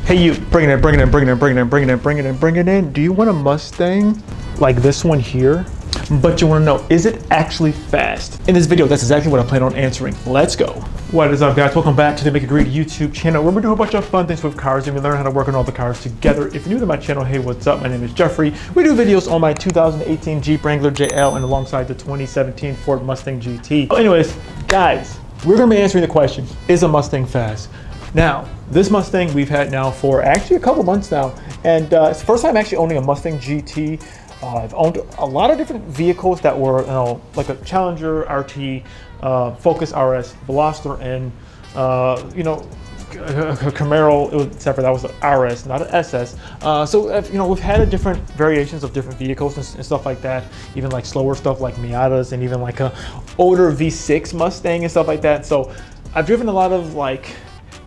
Hey you, bring it in, bring it in, bring it in, bring it in, bring it in, bring it in, bring it in. Do you want a Mustang like this one here? But you want to know, is it actually fast? In this video, that's exactly what I plan on answering. Let's go. What is up, guys? Welcome back to the Make It Greedy YouTube channel, where we do a bunch of fun things with cars and we learn how to work on all the cars together. If you're new to my channel, hey, what's up? My name is Jeffrey. We do videos on my 2018 Jeep Wrangler JL and alongside the 2017 Ford Mustang GT. Anyways, guys, we're going to be answering the question, is a Mustang fast? Now, this Mustang we've had now for actually a couple months now, and it's the first time actually owning a Mustang GT. I've owned a lot of different vehicles that were, like a Challenger RT, Focus RS, Veloster, and a Camaro. It was separate. That was the RS, not an SS. So we've had different variations of different vehicles and stuff like that. Even like slower stuff like Miatas, and even like a older V6 Mustang and stuff like that. So I've driven a lot of like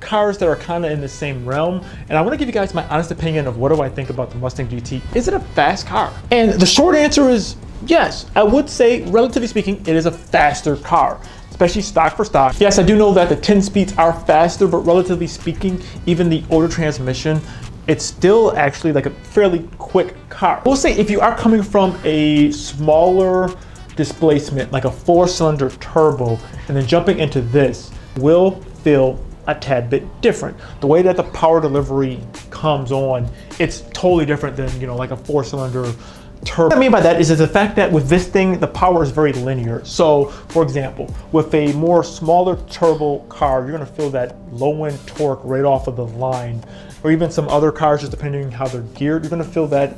cars that are kind of in the same realm, and I want to give you guys my honest opinion of what do I think about the Mustang GT. Is it a fast car? And the short answer is yes. I would say, relatively speaking, it is a faster car, especially stock for stock. Yes, I do know that the 10 speeds are faster, but relatively speaking, even the older transmission, it's still actually like a fairly quick car. We'll say if you are coming from a smaller displacement, like a 4-cylinder turbo, and then jumping into this will feel a tad bit different. The way that the power delivery comes on, it's totally different than, like a 4-cylinder turbo. What I mean by that is the fact that with this thing, the power is very linear. So for example, with a more smaller turbo car, you're gonna feel that low end torque right off of the line, or even some other cars, just depending on how they're geared, you're gonna feel that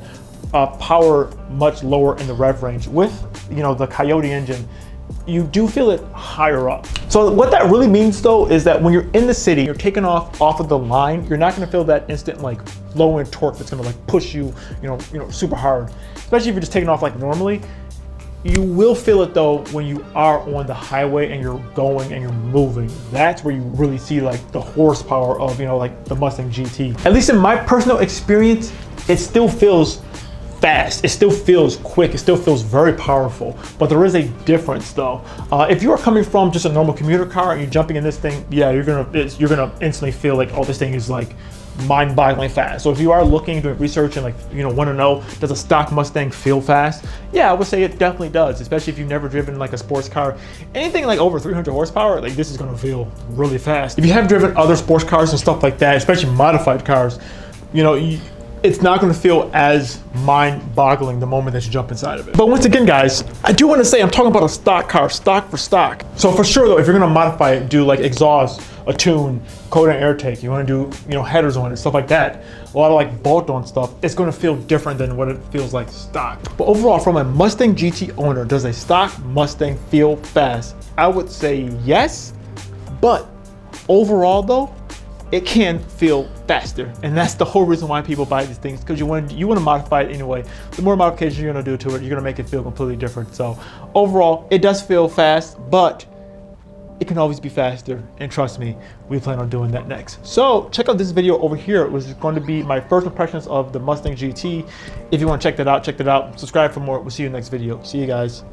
power much lower in the rev range. With, the Coyote engine, you do feel it higher up. So what that really means though is that when you're in the city, you're taking off of the line, you're not gonna feel that instant like low end torque that's gonna like push you, super hard. Especially if you're just taking off like normally. You will feel it though when you are on the highway and you're going and you're moving. That's where you really see like the horsepower of, like the Mustang GT. At least in my personal experience, it still feels fast. It still feels quick. It still feels very powerful, but there is a difference though. If you are coming from just a normal commuter car and you're jumping in this thing, yeah, you're gonna instantly feel like, oh, this thing is like mind-boggling fast. So if you are looking, doing research and like, want to know, does a stock Mustang feel fast? Yeah, I would say it definitely does, especially if you've never driven like a sports car. Anything like over 300 horsepower, like this is gonna feel really fast. If you have driven other sports cars and stuff like that, especially modified cars, it's not going to feel as mind-boggling the moment that you jump inside of it. But once again, guys, I do want to say I'm talking about a stock car, stock for stock. So for sure though, if you're going to modify it, do like exhaust, a tune, cold and air take, you want to do headers on it, stuff like that, a lot of like bolt-on stuff, it's going to feel different than what it feels like stock. But overall, from a Mustang GT owner, does a stock Mustang feel fast? I would say yes, but overall though, it can feel faster, and that's the whole reason why people buy these things, because you want to modify it anyway. The more modifications you're going to do to it, you're going to make it feel completely different. So overall, it does feel fast, but it can always be faster, and trust me, we plan on doing that next. So check out this video over here. It was going to be my first impressions of the Mustang GT. If you want to check that out, check that out. Subscribe for more. We'll see you in the next video. See you guys.